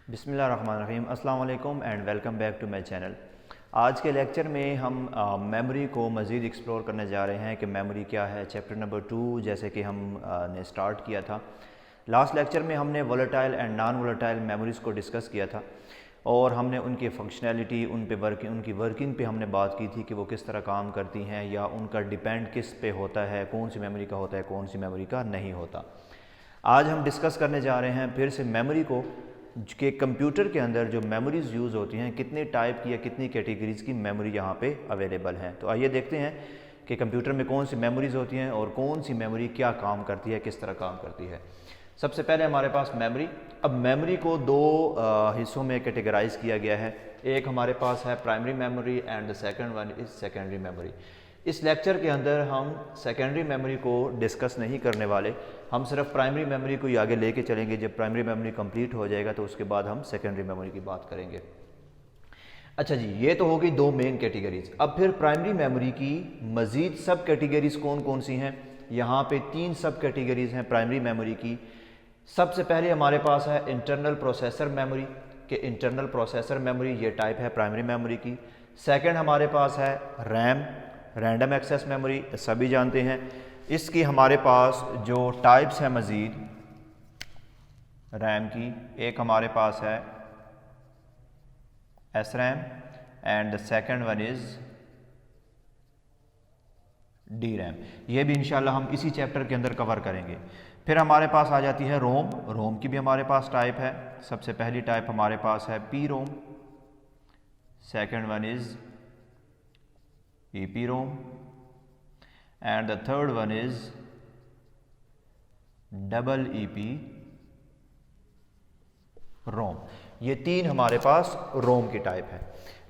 बिस्मिल्लाहिर्रहमानिर्रहीम, अस्सलाम वालेकुम and welcome back to my channel. आज के लेक्चर में हम मेमोरी को मज़ीद एक्सप्लोर करने जा रहे हैं कि मेमोरी क्या है। चैप्टर नंबर 2 जैसे कि हम ने स्टार्ट किया था। लास्ट लेक्चर में हमने volatile and non volatile memories को डिस्कस किया था और हमने उनकी फंक्शनैलिटी, उनकी वर्किंग पे हमने बात की थी कि वो किस तरह काम करती हैं या उनका डिपेंड किस पे होता है, कौन सी मेमोरी का होता है, कौन सी मेमोरी का नहीं होता। आज हम डिस्कस करने जा रहे हैं फिर से मेमोरी को कि कंप्यूटर के अंदर जो मेमोरीज़ यूज़ होती हैं, कितने टाइप की या कितनी कैटेगरीज़ की मेमोरी यहाँ पे अवेलेबल हैं। तो आइए देखते हैं कि कंप्यूटर में कौन सी मेमोरीज़ होती हैं और कौन सी मेमोरी क्या काम करती है, किस तरह काम करती है। सबसे पहले हमारे पास मेमोरी। अब मेमोरी को दो हिस्सों में कैटेगराइज किया गया है। एक हमारे पास है primary memory and the second one is secondary memory. इस लेक्चर के अंदर हम सेकेंडरी मेमोरी को डिस्कस नहीं करने वाले, हम सिर्फ प्राइमरी मेमोरी को ही आगे लेके चलेंगे। जब प्राइमरी मेमोरी कंप्लीट हो जाएगा तो उसके बाद हम सेकेंडरी मेमोरी की बात करेंगे। अच्छा जी, ये तो होगी दो मेन कैटेगरीज। अब फिर प्राइमरी मेमोरी की मज़ीद सब कैटेगरीज कौन कौन सी हैं? यहाँ पे 3 सब कैटेगरीज हैं प्राइमरी मेमोरी की। सबसे पहले हमारे पास है इंटरनल प्रोसेसर मेमोरी के इंटरनल प्रोसेसर मेमोरी, ये टाइप है प्राइमरी मेमोरी की। सेकेंड हमारे पास है रैम, रैंडम एक्सेस मेमोरी, सभी जानते हैं। इसकी हमारे पास जो टाइप्स हैं मज़ीद रैम की, एक हमारे पास है S RAM and the second one is D RAM. ये भी इंशाल्लाह हम इसी चैप्टर के अंदर कवर करेंगे। फिर हमारे पास आ जाती है रोम। रोम की भी हमारे पास टाइप है। सबसे पहली टाइप हमारे पास है P ROM, second one is EPROM and the third one is double EPROM। ये 3 हमारे पास रोम की टाइप है।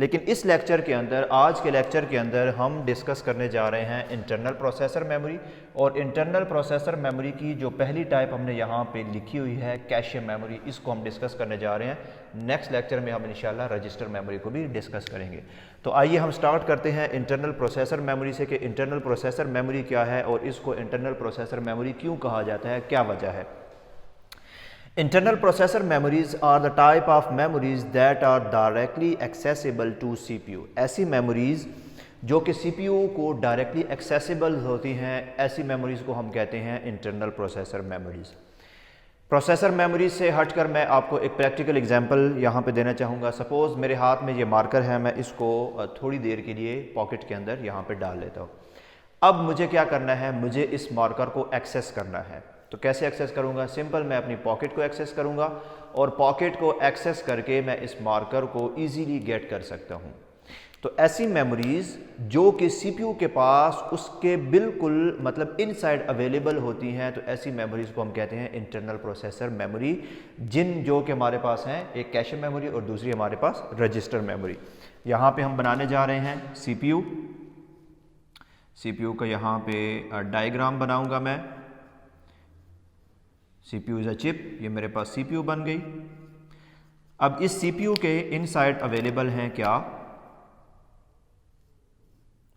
लेकिन इस लेक्चर के अंदर, आज के लेक्चर के अंदर हम डिस्कस करने जा रहे हैं इंटरनल प्रोसेसर मेमोरी। और इंटरनल प्रोसेसर मेमोरी की जो पहली टाइप हमने यहाँ पे लिखी हुई है कैशे मेमोरी, इसको हम डिस्कस करने जा रहे हैं। नेक्स्ट लेक्चर में हम इंशाल्लाह रजिस्टर मेमोरी को भी डिस्कस करेंगे। तो आइए हम स्टार्ट करते हैं इंटरनल प्रोसेसर मेमोरी से कि इंटरनल प्रोसेसर मेमोरी क्या है और इसको इंटरनल प्रोसेसर मेमोरी क्यों कहा जाता है, क्या वजह है। Internal processor memories are the type of memories that are directly accessible to CPU। ऐसी memories जो कि CPU को directly accessible होती हैं, ऐसी memories को हम कहते हैं internal processor memories। Processor memory से हटकर मैं आपको एक प्रैक्टिकल एग्जांपल यहाँ पे देना चाहूँगा। सपोज़ मेरे हाथ में ये मार्कर है, मैं इसको थोड़ी देर के लिए पॉकेट के अंदर यहाँ पे डाल लेता हूँ। अब मुझे क्या करना है, मुझे इस मार्कर को एक्सेस करना है। तो कैसे एक्सेस करूँगा? सिंपल, मैं अपनी पॉकेट को एक्सेस करूँगा और पॉकेट को एक्सेस करके मैं इस मार्कर को ईजीली गेट कर सकता हूँ। तो ऐसी मेमोरीज़ जो कि CPU के पास उसके बिल्कुल मतलब इनसाइड अवेलेबल होती हैं, तो ऐसी मेमोरीज़ को हम कहते हैं इंटरनल प्रोसेसर मेमोरी, जो कि हमारे पास हैं एक कैशे मेमोरी और दूसरी हमारे पास रजिस्टर मेमोरी। यहाँ पे हम बनाने जा रहे हैं CPU का यहाँ पे डायग्राम बनाऊँगा मैं। CPU इज़ अ चिप, ये मेरे पास CPU बन गई। अब इस CPU के इनसाइड अवेलेबल हैं क्या?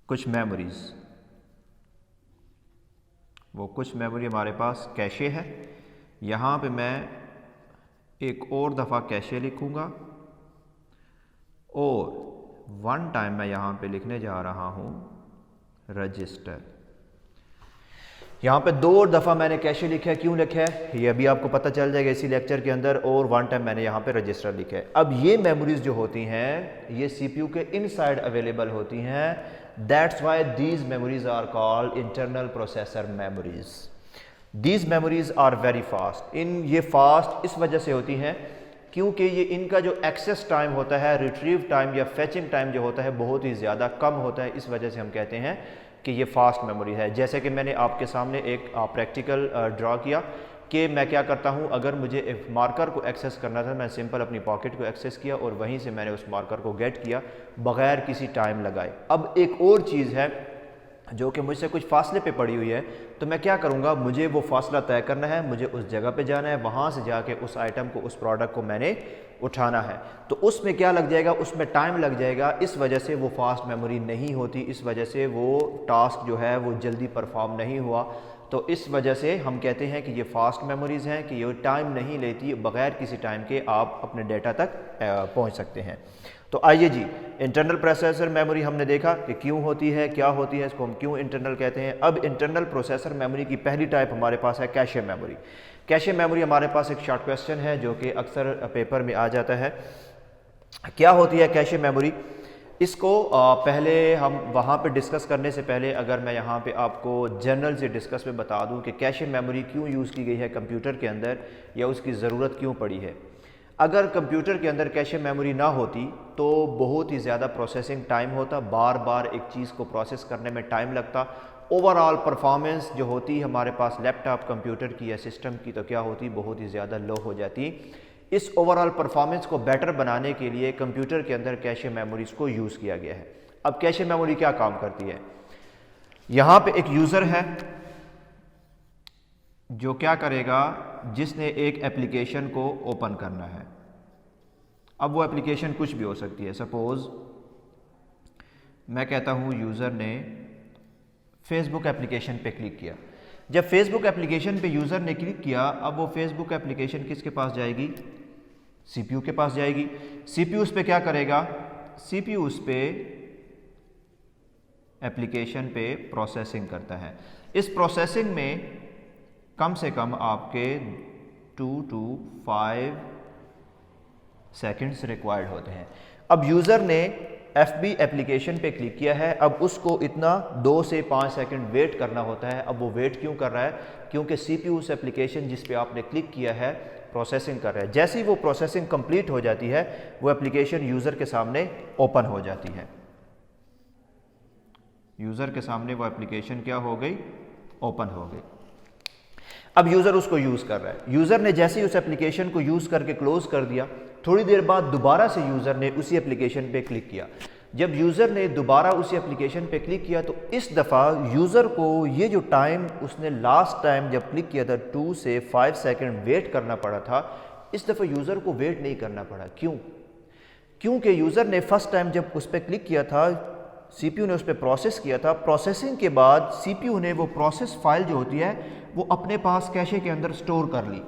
कुछ मेमोरीज। वो कुछ मेमोरी हमारे पास कैशे है। यहाँ पे मैं एक और दफ़ा कैशे लिखूँगा और वन टाइम मैं यहाँ पे लिखने जा रहा हूँ रजिस्टर। यहाँ पे 2 दफ़ा मैंने कैशे लिखा है। क्यों लिखा है ये अभी आपको पता चल जाएगा इसी लेक्चर के अंदर। और वन टाइम मैंने यहाँ पे रजिस्टर लिखा है। अब ये मेमोरीज जो होती हैं ये CPU के इनसाइड अवेलेबल होती हैं। That's why these memories are called internal processor memories. These memories are very fast. ये फास्ट इस वजह से होती हैं क्योंकि ये इनका जो एक्सेस टाइम होता है, रिट्रीव टाइम या फेचिंग टाइम जो होता है बहुत ही ज़्यादा कम होता है। इस वजह से हम कहते हैं कि ये फास्ट मेमोरी है। जैसे कि मैंने आपके सामने एक प्रैक्टिकल ड्रा किया कि मैं क्या करता हूँ, अगर मुझे एक मार्कर को एक्सेस करना था, मैं सिंपल अपनी पॉकेट को एक्सेस किया और वहीं से मैंने उस मार्कर को गेट किया बग़ैर किसी टाइम लगाए। अब एक और चीज़ है जो कि मुझसे कुछ फासले पे पड़ी हुई है, तो मैं क्या करूँगा, मुझे वो फासला तय करना है, मुझे उस जगह पे जाना है, वहाँ से जाके उस आइटम को, उस प्रोडक्ट को मैंने उठाना है। तो उसमें क्या लग जाएगा, उसमें टाइम लग जाएगा। इस वजह से वो फास्ट मेमोरी नहीं होती, इस वजह से वो टास्क जो है वो जल्दी परफॉर्म नहीं हुआ। तो इस वजह से हम कहते हैं कि ये फास्ट मेमोरीज़ हैं, कि ये टाइम नहीं लेती, बग़ैर किसी टाइम के आप अपने डेटा तक पहुंच सकते हैं। तो आइए जी, इंटरनल प्रोसेसर मेमोरी हमने देखा कि क्यों होती है, क्या होती है, इसको हम क्यों इंटरनल कहते हैं। अब इंटरनल प्रोसेसर मेमोरी की पहली टाइप हमारे पास है कैशे मेमोरी। कैशे मेमोरी हमारे पास एक शॉर्ट क्वेश्चन है जो कि अक्सर पेपर में आ जाता है। क्या होती है कैशे मेमोरी? इसको पहले हम वहाँ पे डिस्कस करने से पहले अगर मैं यहाँ पे आपको जनरल से डिस्कस में बता दूँ कि कैशे मेमोरी क्यों यूज़ की गई है कंप्यूटर के अंदर, या उसकी ज़रूरत क्यों पड़ी है। अगर कंप्यूटर के अंदर कैशे मेमोरी ना होती तो बहुत ही ज़्यादा प्रोसेसिंग टाइम होता, बार बार एक चीज़ को प्रोसेस करने में टाइम लगता। ओवरऑल परफॉर्मेंस जो होती हमारे पास लैपटॉप कंप्यूटर की या सिस्टम की, तो क्या होती, बहुत ही ज़्यादा लो हो जाती। इस ओवरऑल परफॉर्मेंस को बेटर बनाने के लिए कंप्यूटर के अंदर कैशे मेमोरीज को यूज़ किया गया है। अब कैशे मेमोरी क्या काम करती है? यहाँ पे एक यूज़र है जो क्या करेगा, जिसने एक एप्लीकेशन को ओपन करना है। अब वो एप्लीकेशन कुछ भी हो सकती है। सपोज़ मैं कहता हूँ यूज़र ने फेसबुक एप्लीकेशन पे क्लिक किया। जब फेसबुक एप्लीकेशन पे यूज़र ने क्लिक किया, अब वो फेसबुक एप्लीकेशन किसके पास जाएगी? सीपीयू के पास जाएगी। सीपीयू उस पे क्या करेगा? सीपीयू उस पे एप्लीकेशन पे प्रोसेसिंग करता है। इस प्रोसेसिंग में कम से कम आपके 2 to 5 सेकंड्स रिक्वायर्ड होते हैं। अब यूज़र ने FB एप्लीकेशन पे क्लिक किया है, अब उसको इतना 2 से 5 सेकंड वेट करना होता है। अब वो वेट क्यों कर रहा है? क्योंकि CPU उस एप्लीकेशन जिस पे आपने क्लिक किया है प्रोसेसिंग कर रहा है। जैसे ही वो प्रोसेसिंग कंप्लीट हो जाती है, वो एप्लीकेशन यूज़र के सामने ओपन हो जाती है। यूज़र के सामने वो एप्लीकेशन क्या हो गई? ओपन हो गई। अब यूज़र उसको यूज़ कर रहा है। यूज़र ने जैसे ही उस एप्लीकेशन को यूज़ करके क्लोज कर दिया, थोड़ी देर बाद दोबारा से यूज़र ने उसी एप्लीकेशन पे क्लिक किया। जब यूज़र ने दोबारा उसी एप्लीकेशन पे क्लिक किया, तो इस दफ़ा यूज़र को ये जो टाइम उसने लास्ट टाइम जब क्लिक किया था 2 से 5 सेकंड वेट करना पड़ा था, इस दफ़ा यूज़र को वेट नहीं करना पड़ा। क्यों? क्योंकि यूज़र ने फर्स्ट टाइम जब उस पर क्लिक किया था, CPU ने उस पर प्रोसेस किया था। प्रोसेसिंग के बाद CPU ने वो प्रोसेस फाइल जो होती है वो अपने पास कैशे के अंदर स्टोर कर ली।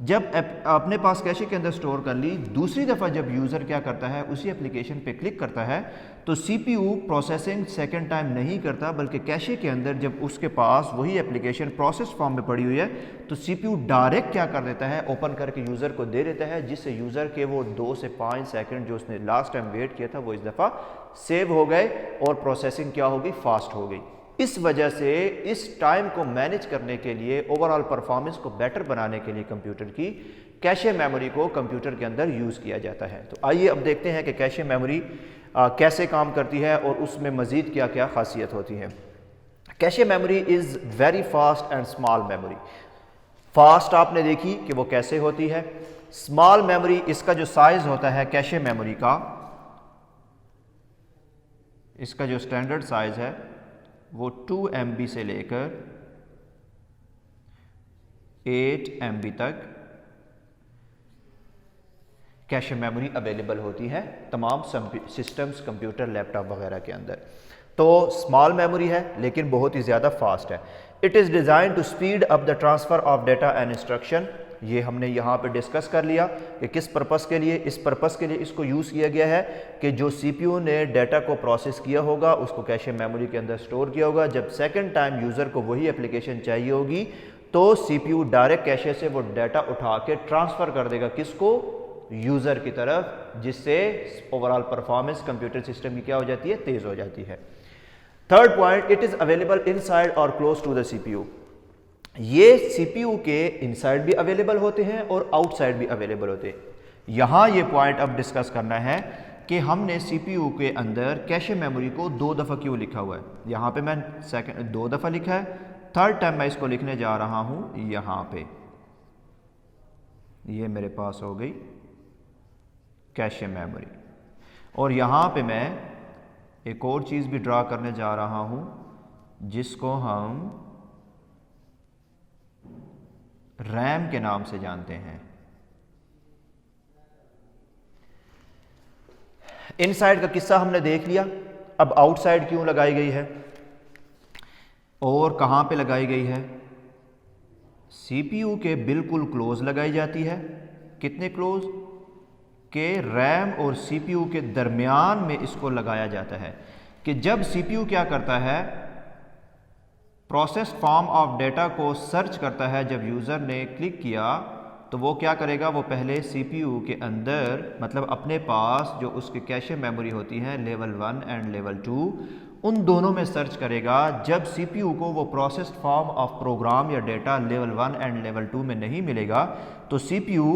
जब अपने पास कैशे के अंदर स्टोर कर ली, दूसरी दफ़ा जब यूज़र क्या करता है, उसी एप्लीकेशन पे क्लिक करता है, तो CPU प्रोसेसिंग सेकंड टाइम नहीं करता, बल्कि कैशे के अंदर जब उसके पास वही एप्लीकेशन प्रोसेस फॉर्म में पड़ी हुई है, तो CPU डायरेक्ट क्या कर देता है, ओपन करके यूज़र को दे देता है, जिससे यूज़र के वो 2 से 5 सेकंड जो उसने लास्ट टाइम वेट किया था वो इस दफ़ा सेव हो गए और प्रोसेसिंग क्या होगी, फास्ट हो गई। इस वजह से इस टाइम को मैनेज करने के लिए, ओवरऑल परफॉर्मेंस को बेटर बनाने के लिए कंप्यूटर की कैशे मेमोरी को कंप्यूटर के अंदर यूज़ किया जाता है। तो आइए अब देखते हैं कि कैशे मेमोरी कैसे काम करती है और उसमें मज़ीद क्या क्या खासियत होती है। Cache memory is very fast and small memory. Fast आपने देखी कि वो कैसे होती है। स्मॉल मेमोरी, इसका जो साइज़ होता है कैशे मेमोरी का, इसका जो स्टैंडर्ड साइज़ है वो 2 MB से लेकर 8 MB तक कैशे मेमोरी अवेलेबल होती है तमाम सिस्टम्स, कंप्यूटर, लैपटॉप वगैरह के अंदर। तो स्मॉल मेमोरी है लेकिन बहुत ही ज़्यादा फास्ट है। It is design to speed up the transfer of data and instruction. ये हमने यहाँ पे डिस्कस कर लिया कि किस पर्पस के लिए, इस पर्पस के लिए इसको यूज़ किया गया है कि जो CPU ने डाटा को प्रोसेस किया होगा उसको कैशे मेमोरी के अंदर स्टोर किया होगा। जब सेकंड टाइम यूज़र को वही एप्लीकेशन चाहिए होगी तो CPU डायरेक्ट कैशे से वो डाटा उठा के ट्रांसफ़र कर देगा, किसको, यूज़र की तरफ, जिससे ओवरऑल परफॉर्मेंस कंप्यूटर सिस्टम की क्या हो जाती है, तेज़ हो जाती है। Third point, it is available inside और क्लोज टू द CPU। ये CPU के इनसाइड भी अवेलेबल होते हैं और आउटसाइड भी अवेलेबल होते हैं। यहाँ ये पॉइंट अब डिस्कस करना है कि हमने CPU के अंदर कैशे मेमोरी को 2 दफ़ा क्यों लिखा हुआ है। यहाँ पे मैं 2 दफ़ा लिखा है, थर्ड टाइम मैं इसको लिखने जा रहा हूँ यहाँ पे। ये मेरे पास हो गई कैशे मेमोरी, और यहाँ पे मैं एक और चीज़ भी ड्रा करने जा रहा हूँ जिसको हम रैम के नाम से जानते हैं। इनसाइड का किस्सा हमने देख लिया। अब आउटसाइड क्यों लगाई गई है और कहाँ पे लगाई गई है CPU के बिल्कुल क्लोज लगाई जाती है। कितने क्लोज? के रैम और CPU के दरमियान में इसको लगाया जाता है कि जब CPU क्या करता है, प्रोसेस्ड फॉर्म ऑफ डेटा को सर्च करता है। जब यूज़र ने क्लिक किया तो वो क्या करेगा, वो पहले CPU के अंदर मतलब अपने पास जो उसके कैशे मेमोरी होती है लेवल 1 एंड लेवल 2, उन दोनों में सर्च करेगा। जब CPU को वो प्रोसेस्ड फॉर्म ऑफ प्रोग्राम या डेटा लेवल 1 एंड लेवल 2 में नहीं मिलेगा तो CPU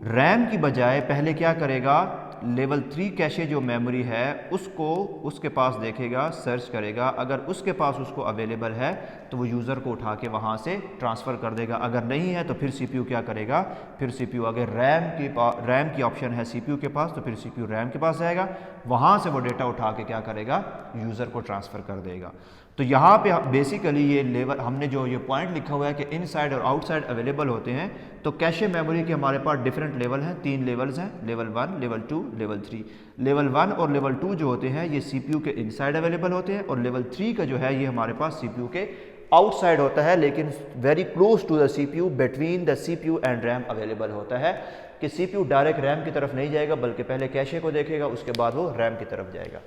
रैम की बजाय पहले क्या करेगा, लेवल 3 कैशे जो मेमोरी है उसको उसके पास देखेगा, सर्च करेगा। अगर उसके पास उसको अवेलेबल है तो वो यूज़र को उठा के वहाँ से ट्रांसफ़र कर देगा। अगर नहीं है तो फिर CPU क्या करेगा, फिर CPU अगर रैम की ऑप्शन है CPU के पास तो फिर CPU रैम के पास जाएगा, वहाँ से वो डेटा उठा के क्या करेगा, यूज़र को ट्रांसफ़र कर देगा। तो यहाँ पे बेसिकली ये लेवल हमने जो ये पॉइंट लिखा हुआ है कि इनसाइड और आउटसाइड अवेलेबल होते हैं। तो कैशे मेमोरी के हमारे पास डिफरेंट लेवल हैं, 3 लेवल्स हैं, लेवल 1, लेवल 2, लेवल 3। लेवल 1 और लेवल 2 जो होते हैं ये CPU के इनसाइड अवेलेबल होते हैं और लेवल 3 का जो है ये हमारे पास CPU के आउटसाइड होता है, लेकिन very close to the CPU, between the CPU and RAM available होता है कि CPU डायरेक्ट रैम की तरफ नहीं जाएगा बल्कि पहले कैशे को देखेगा, उसके बाद वो रैम की तरफ जाएगा।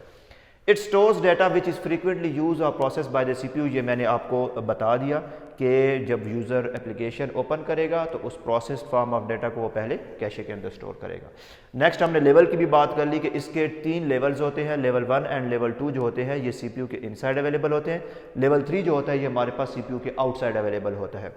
It stores data which is frequently use और प्रोसेस बाय द CPU। ये मैंने आपको बता दिया कि जब यूज़र एप्लीकेशन ओपन करेगा तो उस प्रोसेस फॉर्म ऑफ डेटा को वो पहले कैशे के अंदर स्टोर करेगा। नेक्स्ट हमने लेवल की भी बात कर ली कि इसके 3 लेवल्स होते हैं। लेवल 1 एंड लेवल 2 जो होते हैं ये CPU के इनसाइड अवेलेबल होते हैं। लेवल 3 जो होता है ये हमारे पास CPU के आउटसाइड अवेलेबल होता है।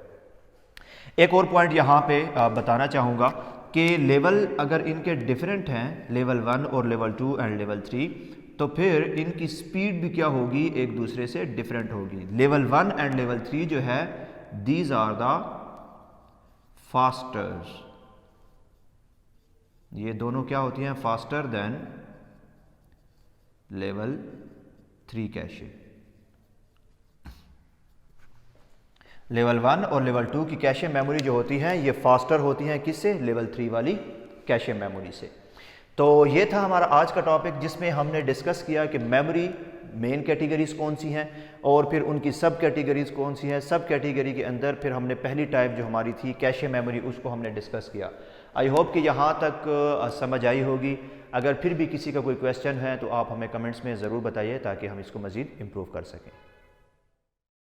एक और पॉइंट यहाँ पे बताना चाहूँगा कि लेवल अगर इनके डिफरेंट हैं, लेवल 1 और लेवल 2 एंड लेवल 3, तो फिर इनकी स्पीड भी क्या होगी, एक दूसरे से डिफरेंट होगी। लेवल 1 एंड लेवल 3 जो है दीज आर द फास्टर, ये दोनों क्या होती हैं, faster than level 3 cache. Level 1 और लेवल 2 की कैशे मेमोरी जो होती हैं ये फास्टर होती हैं, किससे, लेवल 3 वाली कैशे मेमोरी से। तो ये था हमारा आज का टॉपिक जिसमें हमने डिस्कस किया कि मेमोरी मेन कैटेगरीज कौन सी हैं और फिर उनकी सब कैटेगरीज कौन सी हैं। सब कैटेगरी के अंदर फिर हमने पहली टाइप जो हमारी थी कैशे मेमोरी, उसको हमने डिस्कस किया। आई होप कि यहाँ तक समझ आई होगी। अगर फिर भी किसी का कोई क्वेश्चन है तो आप हमें कमेंट्स में ज़रूर बताइए ताकि हम इसको मज़ीद इम्प्रूव कर सकें।